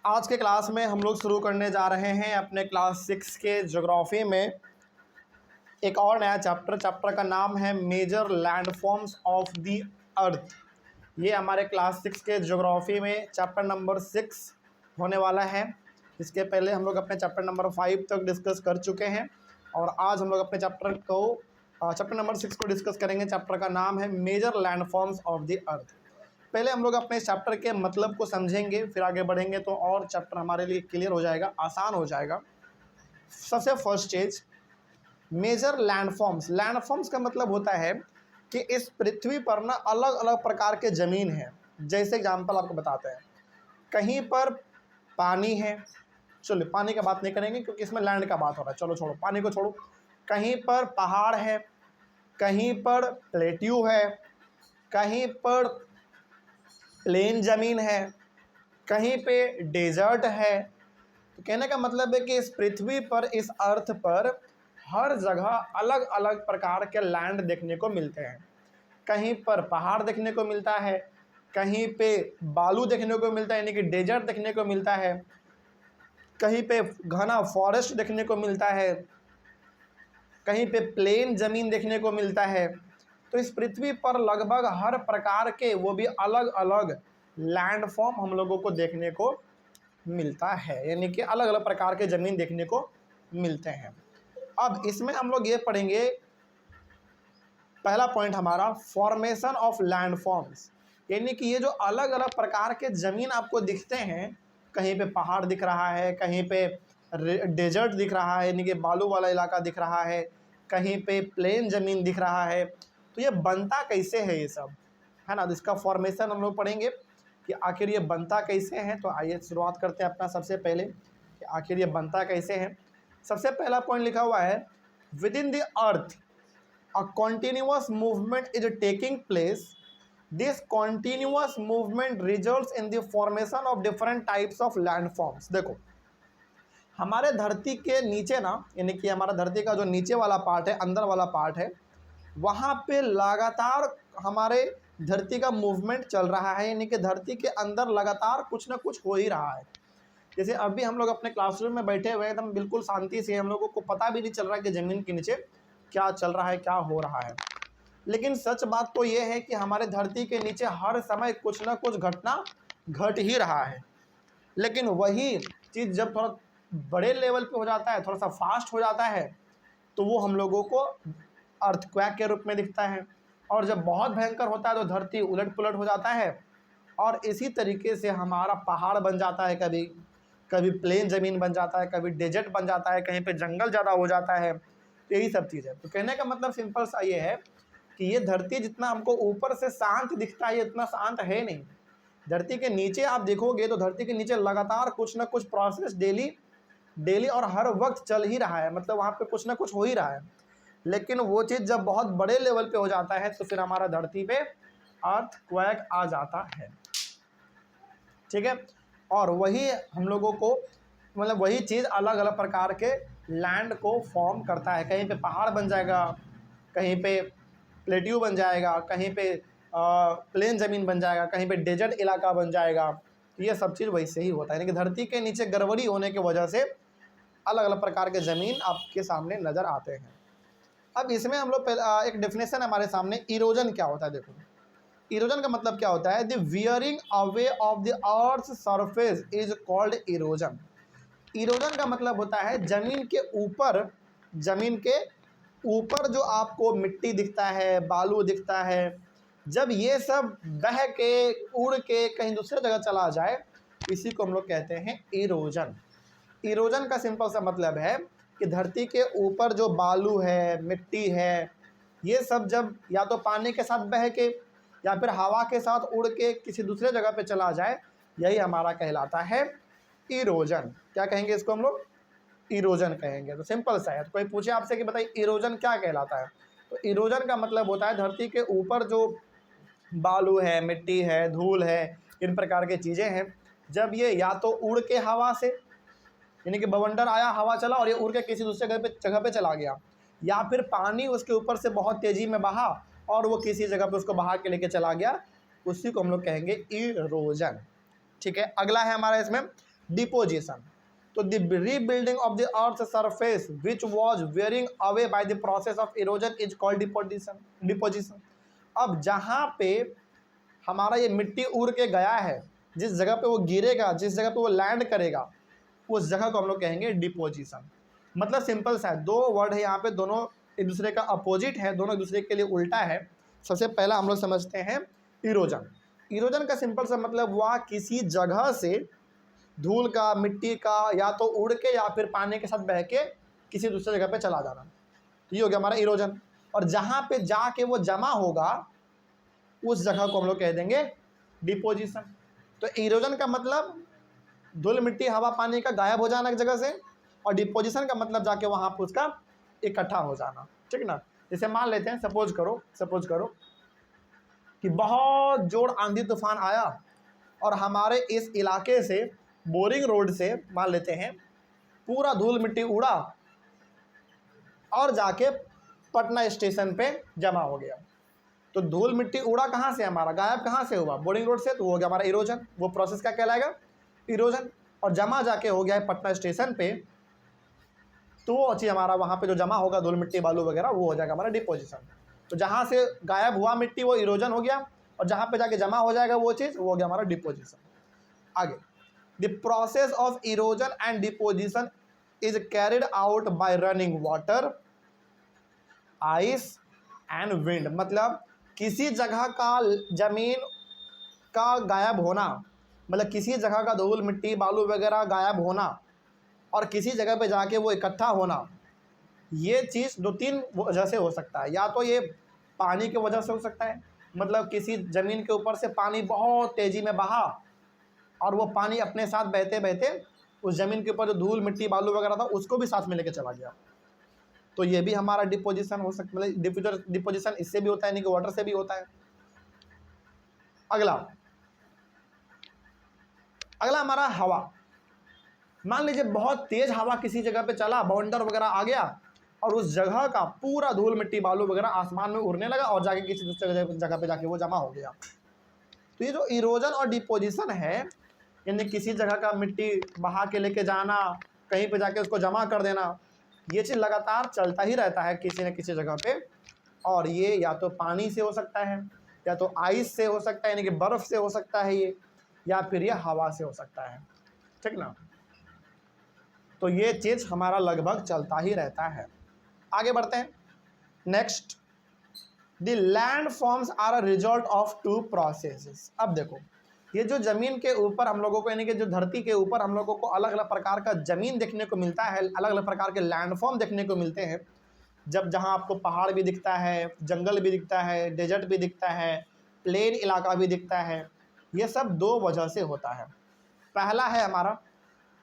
आज के क्लास में हम लोग शुरू करने जा रहे हैं अपने क्लास 6 के ज्योग्राफी में एक और नया चैप्टर का नाम है major landforms of the earth. ये हमारे क्लास 6 के ज्योग्राफी में चैप्टर नंबर 6 होने वाला है। इसके पहले हम लोग अपने चैप्टर नंबर 5 तक डिस्कस कर चुके हैं और आज हम लोग अपने चैप्टर नंबर 6 को डिस्कस करेंगे। चैप्टर का नाम है major landforms of the earth. पहले हम लोग अपने इस चैप्टर के मतलब को समझेंगे, फिर आगे बढ़ेंगे तो और चैप्टर हमारे लिए क्लियर हो जाएगा, आसान हो जाएगा। सबसे फर्स्ट चीज मेजर लैंडफॉर्म्स। लैंडफॉर्म्स का मतलब होता है कि इस पृथ्वी पर ना अलग अलग प्रकार के ज़मीन है। जैसे एग्जाम्पल आपको बताते हैं, कहीं पर पानी है, चलो पानी का बात नहीं करेंगे क्योंकि इसमें लैंड का बात हो रहा है, चलो छोड़ो पानी को छोड़ो। कहीं पर पहाड़ है, कहीं पर प्लेट्यू है, कहीं पर प्लेन ज़मीन है, कहीं पे डेजर्ट है। तो कहने का मतलब है कि इस पृथ्वी पर, इस अर्थ पर हर जगह अलग अलग प्रकार के लैंड देखने को मिलते हैं। कहीं पर पहाड़ देखने को मिलता है, कहीं पे बालू देखने को मिलता है यानी कि डेजर्ट देखने को मिलता है, कहीं पे घना फॉरेस्ट देखने को मिलता है, कहीं पे प्लेन ज़मीन देखने को मिलता है। तो इस पृथ्वी पर लगभग हर प्रकार के, वो भी अलग अलग लैंडफॉर्म हम लोगों को देखने को मिलता है, यानी कि अलग अलग प्रकार के ज़मीन देखने को मिलते हैं। अब इसमें हम लोग ये पढ़ेंगे, पहला पॉइंट हमारा फॉर्मेशन ऑफ लैंडफॉर्म्स, यानी कि ये जो अलग अलग प्रकार के ज़मीन आपको दिखते हैं, कहीं पे पहाड़ दिख रहा है, कहीं पे डेजर्ट दिख रहा है यानी कि बालू वाला इलाका दिख रहा है, कहीं पे प्लेन ज़मीन दिख रहा है, तो ये बनता कैसे है ये सब, है ना। तो इसका फॉर्मेशन हम लोग पढ़ेंगे कि आखिर ये बनता कैसे है। तो आइए शुरुआत करते हैं अपना सबसे पहले कि आखिर ये बनता कैसे है। सबसे पहला पॉइंट लिखा हुआ है, with in the earth a continuous movement is taking place. This continuous movement results in the formation of different types of landforms. देखो हमारे धरती के नीचे ना, यानी कि हमारा धरती का जो नीचे वाला पार्ट है, अंदर वाला पार्ट है, वहाँ पे लगातार हमारे धरती का मूवमेंट चल रहा है, यानी कि धरती के अंदर लगातार कुछ ना कुछ हो ही रहा है। जैसे अभी हम लोग अपने क्लासरूम में बैठे हुए हैं, एकदम बिल्कुल शांति से, हम लोगों को पता भी नहीं चल रहा है कि ज़मीन के नीचे क्या चल रहा है, क्या हो रहा है। लेकिन सच बात तो ये है कि हमारे धरती के नीचे हर समय कुछ ना कुछ घटना घट ही रहा है। लेकिन वही चीज़ जब थोड़ा बड़े लेवल पे हो जाता है, थोड़ा सा फास्ट हो जाता है, तो वो हम लोगों को अर्थक्वेक के रूप में दिखता है। और जब बहुत भयंकर होता है तो धरती उलट पुलट हो जाता है। और इसी तरीके से हमारा पहाड़ बन जाता है, कभी कभी प्लेन ज़मीन बन जाता है, कभी डेजर्ट बन जाता है, कहीं पे जंगल ज़्यादा हो जाता है। तो यही सब चीज़ है। तो कहने का मतलब सिंपल सा ये है कि ये धरती जितना हमको ऊपर से शांत दिखता है, ये इतना शांत है नहीं। धरती के नीचे आप देखोगे तो धरती के नीचे लगातार कुछ ना कुछ प्रोसेस डेली और हर वक्त चल ही रहा है, मतलब वहाँ पे कुछ ना कुछ हो ही रहा है। लेकिन वो चीज़ जब बहुत बड़े लेवल पे हो जाता है तो फिर हमारा धरती पे अर्थक्वेक आ जाता है, ठीक है। और वही हम लोगों को, मतलब वही चीज़ अलग अलग प्रकार के लैंड को फॉर्म करता है। कहीं पे पहाड़ बन जाएगा, कहीं पे प्लेट्यू बन जाएगा, कहीं पे प्लेन ज़मीन बन जाएगा, कहीं पे डेजर्ट इलाका बन जाएगा। तो ये सब चीज़ वैसे ही होता है, यानी कि धरती के नीचे गड़बड़ी होने की वजह से अलग अलग प्रकार के ज़मीन आपके सामने नज़र आते हैं। अब इसमें हम लोग एक डेफिनेशन हमारे सामने, इरोजन क्या होता है। देखो इरोजन का मतलब क्या होता है, the wearing away of the earth surface is called erosion. Erosion का मतलब होता है ज़मीन के ऊपर जो आपको मिट्टी दिखता है, बालू दिखता है, जब ये सब बह के उड़ के कहीं दूसरे जगह चला जाए, इसी को हम लोग कहते हैं इरोजन। इरोजन का सिंपल सा मतलब है कि धरती के ऊपर जो बालू है, मिट्टी है, ये सब जब या तो पानी के साथ बह के या फिर हवा के साथ उड़ के किसी दूसरे जगह पे चला जाए, यही हमारा कहलाता है इरोजन। क्या कहेंगे इसको हम लोग, इरोजन कहेंगे। तो सिंपल सा है। तो कोई पूछे आपसे कि बताइए इरोजन क्या कहलाता है, तो इरोजन का मतलब होता है धरती के ऊपर जो बालू है, मिट्टी है, धूल है, इन प्रकार की चीज़ें हैं, जब ये या तो उड़ के हवा से, यानी कि बवंडर आया, हवा चला और ये उड़ के किसी दूसरे जगह पे चला गया, या फिर पानी उसके ऊपर से बहुत तेज़ी में बहा और वो किसी जगह पे उसको बहा के लेके चला गया, उसी को हम लोग कहेंगे इरोजन, ठीक है। अगला है हमारा इसमें डिपोजिशन। तो the rebuilding of the earth surface which was wearing away by the process of erosion is called deposition. अब जहाँ पे हमारा ये मिट्टी उड़ के गया है, जिस जगह पे वो गिरेगा, जिस जगह पे वो लैंड करेगा, उस जगह को हम लोग कहेंगे डिपोजिशन। मतलब सिंपल सा है, दो वर्ड है यहाँ पे, दोनों एक दूसरे का अपोजिट है, दोनों एक दूसरे के लिए उल्टा है। सबसे पहला हम लोग समझते हैं इरोजन। इरोजन का सिंपल सा मतलब वह किसी जगह से धूल का, मिट्टी का, या तो उड़ के या फिर पानी के साथ बह के किसी दूसरे जगह पे चला जाना, तो ये हो गया हमारा इरोजन। और जहाँ पे जाके वो जमा होगा उस जगह को हम लोग कह देंगे डिपोजिशन। तो इरोजन का मतलब धूल, मिट्टी, हवा, पानी का गायब हो जाना एक जगह से, और डिपोजिशन का मतलब जाके वहाँ पर उसका इकट्ठा हो जाना, ठीक ना। जैसे मान लेते हैं, सपोज करो कि बहुत जोर आंधी तूफान आया और हमारे इस इलाके से, बोरिंग रोड से मान लेते हैं, पूरा धूल मिट्टी उड़ा और जाके पटना स्टेशन पे जमा हो गया। तो धूल मिट्टी उड़ा कहाँ से, हमारा गायब कहाँ से हुआ, बोरिंग रोड से, तो हो गया हमारा इरोजन। वो प्रोसेस क्या कहलाएगा, इरोजन। और जमा जाके हो गया है पटना स्टेशन पे, तो वो चीज़ हमारा वहाँ पे जो जमा होगा धूल मिट्टी बालू वगैरह, वो हो जाएगा हमारा डिपोजिशन। तो जहाँ से गायब हुआ मिट्टी वो इरोजन हो गया, और जहाँ पे जाके जमा हो जाएगा वो चीज़, वो हो गया हमारा डिपोजिशन। आगे, the process of erosion and deposition is carried out by running water, ice and wind. मतलब किसी जगह का जमीन का गायब होना, मतलब किसी जगह का धूल मिट्टी बालू वगैरह गायब होना और किसी जगह पे जाके वो इकट्ठा होना, ये चीज़ दो तीन वजह से हो सकता है। या तो ये पानी की वजह से हो सकता है, मतलब किसी ज़मीन के ऊपर से पानी बहुत तेज़ी में बहा और वो पानी अपने साथ बहते बहते उस ज़मीन के ऊपर जो धूल मिट्टी बालू वगैरह था उसको भी साथ में लेके चला गया, तो ये भी हमारा डिपोजिशन हो सकता है। मतलब डिपोजिशन इससे भी होता है, नहीं कि वाटर से भी होता है। अगला हमारा हवा। मान लीजिए बहुत तेज हवा किसी जगह पे चला, बाउंडर वगैरह आ गया और उस जगह का पूरा धूल मिट्टी बालू वगैरह आसमान में उड़ने लगा और जाके किसी दूसरे जगह पे जाके वो जमा हो गया। तो ये जो इरोजन और डिपोजिशन है, यानी किसी जगह का मिट्टी बहा के लेके जाना, कहीं पे जाके उसको जमा कर देना, ये चीज़ लगातार चलता ही रहता है किसी न किसी जगह पे। और ये या तो पानी से हो सकता है, या तो आइस से हो सकता है, यानी कि बर्फ़ से हो सकता है ये, या फिर ये हवा से हो सकता है, ठीक ना। तो ये चीज़ हमारा लगभग चलता ही रहता है। आगे बढ़ते हैं। Next, the land forms are a result of two processes. अब देखो, ये जो ज़मीन के ऊपर हम लोगों को, यानी कि जो धरती के ऊपर हम लोगों को अलग अलग प्रकार का ज़मीन देखने को मिलता है, अलग अलग प्रकार के लैंडफॉर्म देखने को मिलते हैं। जब जहाँ आपको पहाड़ भी दिखता है, जंगल भी दिखता है, डेजर्ट भी दिखता है, प्लेन इलाका भी दिखता है, ये सब दो वजह से होता है। पहला है हमारा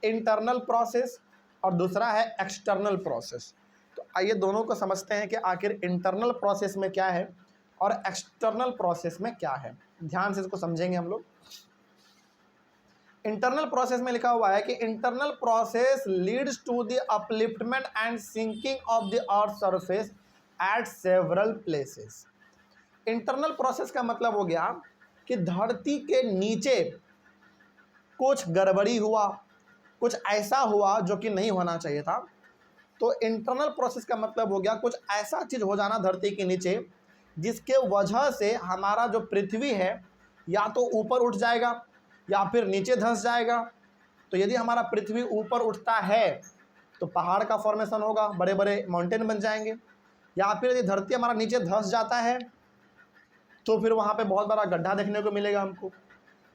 इंटरनल प्रोसेस और दूसरा है एक्सटर्नल प्रोसेस। तो आइए दोनों को समझते हैं कि आखिर इंटरनल प्रोसेस में क्या है और एक्सटर्नल प्रोसेस में क्या है। ध्यान से इसको समझेंगे हम लोग। इंटरनल प्रोसेस में लिखा हुआ है कि internal process leads to the upliftment and sinking of the earth surface at several places. Internal process का मतलब हो गया कि धरती के नीचे कुछ गड़बड़ी हुआ, कुछ ऐसा हुआ जो कि नहीं होना चाहिए था। तो इंटरनल प्रोसेस का मतलब हो गया कुछ ऐसा चीज़ हो जाना धरती के नीचे जिसके वजह से हमारा जो पृथ्वी है या तो ऊपर उठ जाएगा या फिर नीचे धंस जाएगा। तो यदि हमारा पृथ्वी ऊपर उठता है तो पहाड़ का फॉर्मेशन होगा, बड़े बड़े माउंटेन बन जाएंगे। या फिर यदि धरती हमारा नीचे धंस जाता है तो फिर वहाँ पे बहुत बड़ा गड्ढा देखने को मिलेगा हमको।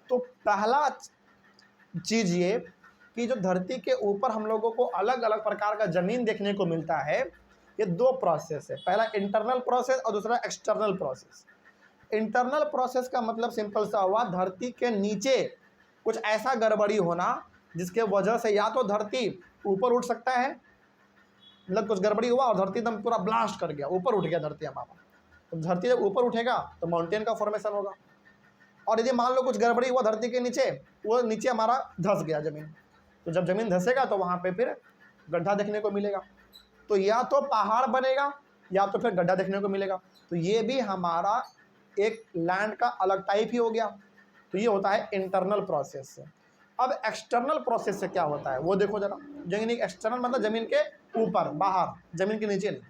तो पहला चीज़ ये कि जो धरती के ऊपर हम लोगों को अलग अलग प्रकार का ज़मीन देखने को मिलता है, ये दो प्रोसेस है। पहला इंटरनल प्रोसेस और दूसरा एक्सटर्नल प्रोसेस। इंटरनल प्रोसेस का मतलब सिंपल सा हुआ, धरती के नीचे कुछ ऐसा गड़बड़ी होना जिसके वजह से या तो धरती ऊपर उठ सकता है, मतलब कुछ गड़बड़ी हुआ और धरती एकदम पूरा ब्लास्ट कर गया, ऊपर उठ गया धरती हमारा। तो धरती जब ऊपर उठेगा तो माउंटेन का फॉर्मेशन होगा। और यदि मान लो कुछ गड़बड़ी हुआ धरती के नीचे, वो नीचे हमारा धंस गया ज़मीन, तो जब ज़मीन धंसेगा तो वहाँ पे फिर गड्ढा देखने को मिलेगा। तो या तो पहाड़ बनेगा या तो फिर गड्ढा देखने को मिलेगा। तो ये भी हमारा एक लैंड का अलग टाइप ही हो गया। तो ये होता है इंटरनल प्रोसेस से। अब एक्सटर्नल प्रोसेस से क्या होता है वो देखो जरा। जमीन एक्सटर्नल मतलब जमीन के ऊपर, बाहर, जमीन के नीचे नहीं।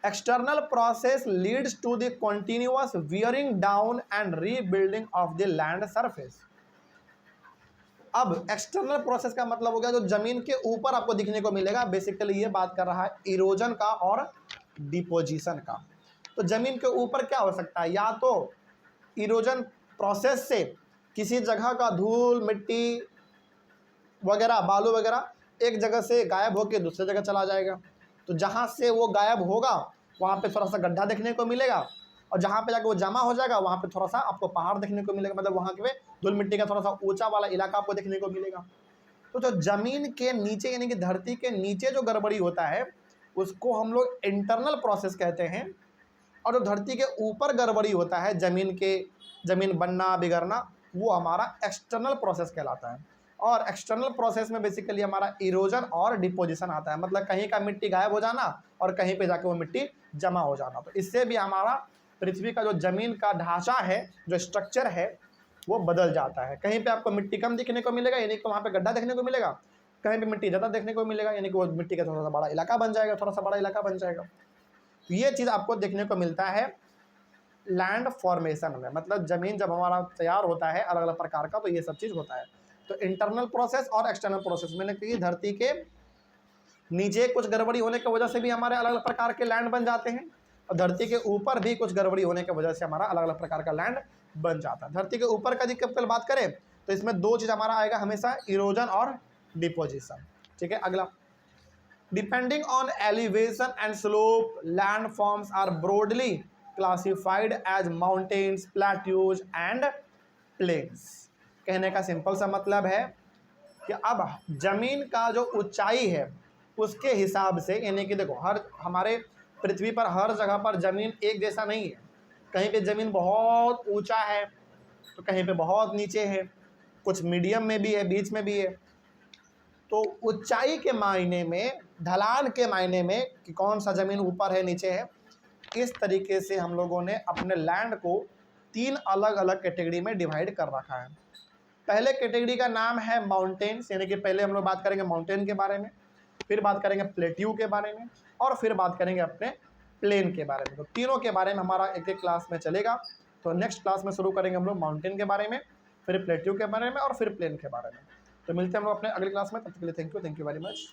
External process leads to the continuous wearing down and rebuilding of the land surface. अब एक्सटर्नल प्रोसेस का मतलब हो गया जो जमीन के ऊपर आपको दिखने को मिलेगा, बेसिकली ये बात कर रहा है इरोजन का और डिपोजिशन का। तो जमीन के ऊपर क्या हो सकता है, या तो इरोजन प्रोसेस से किसी जगह का धूल मिट्टी वगैरह बालू वगैरह एक जगह से गायब होकर दूसरे जगह चला जाएगा, तो जहाँ से वो गायब होगा वहाँ पे थोड़ा सा गड्ढा देखने को मिलेगा, और जहाँ पे जाकर वो जमा हो जाएगा वहाँ पे थोड़ा सा आपको पहाड़ देखने को मिलेगा, मतलब वहाँ के धूल मिट्टी का थोड़ा सा ऊंचा वाला इलाका आपको देखने को मिलेगा। तो जो जमीन के नीचे यानी कि धरती के नीचे जो गड़बड़ी होता है उसको हम लोग इंटरनल प्रोसेस कहते हैं, और जो धरती के ऊपर गड़बड़ी होता है जमीन बनना बिगड़ना, वो हमारा एक्सटर्नल प्रोसेस कहलाता है। और एक्सटर्नल प्रोसेस में बेसिकली हमारा इरोजन और डिपोजिशन आता है, मतलब कहीं का मिट्टी गायब हो जाना और कहीं पे जाके वो मिट्टी जमा हो जाना। तो इससे भी हमारा पृथ्वी का जो जमीन का ढांचा है, जो स्ट्रक्चर है, वो बदल जाता है। कहीं पे आपको मिट्टी कम देखने को मिलेगा यानी कि वहाँ पे गड्ढा देखने को मिलेगा, कहीं पे मिट्टी ज़्यादा देखने को मिलेगा यानी कि वो मिट्टी का थोड़ा सा बड़ा इलाका बन जाएगा, थोड़ा सा बड़ा इलाका बन जाएगा। तो ये चीज़ आपको देखने को मिलता है लैंड फॉर्मेशन में, मतलब ज़मीन जब हमारा तैयार होता है अलग अलग प्रकार का, तो ये सब चीज़ होता है। तो इंटरनल प्रोसेस और एक्सटर्नल प्रोसेस मैंने कही, धरती के नीचे कुछ गड़बड़ी होने की वजह से भी हमारे अलग अलग प्रकार के लैंड बन जाते हैं, और धरती के ऊपर भी कुछ गड़बड़ी होने की वजह से हमारा अलग अलग प्रकार का लैंड बन जाता है। धरती के ऊपर का दिक्कत कल बात करें तो इसमें दो चीज़ हमारा आएगा हमेशा, इरोजन और डिपोजिशन। ठीक है, अगला, depending on elevation and slope land forms are broadly classified as mountains, plateaus and plains. कहने का सिंपल सा मतलब है कि अब जमीन का जो ऊंचाई है उसके हिसाब से, यानी कि देखो हर हमारे पृथ्वी पर हर जगह पर ज़मीन एक जैसा नहीं है। कहीं पे ज़मीन बहुत ऊंचा है तो कहीं पे बहुत नीचे है, कुछ मीडियम में भी है, बीच में भी है। तो ऊंचाई के मायने में, ढलान के मायने में कि कौन सा ज़मीन ऊपर है नीचे है, इस तरीके से हम लोगों ने अपने लैंड को 3 अलग अलग कैटेगरी में डिवाइड कर रखा है। पहले कैटेगरी का नाम है माउंटेन्स, यानी कि पहले हम लोग बात करेंगे माउंटेन के बारे में, फिर बात करेंगे प्लेट्यू के बारे में, और फिर बात करेंगे अपने प्लेन के बारे में। तो तीनों के बारे में हमारा एक एक क्लास में चलेगा। तो नेक्स्ट क्लास में शुरू करेंगे हम लोग माउंटेन के बारे में, फिर प्लेट्यू के बारे में और फिर प्लेन के बारे में। तो मिलते हैं हम लोग अपने अगली क्लास में, तब तक के लिए थैंक यू वेरी मच।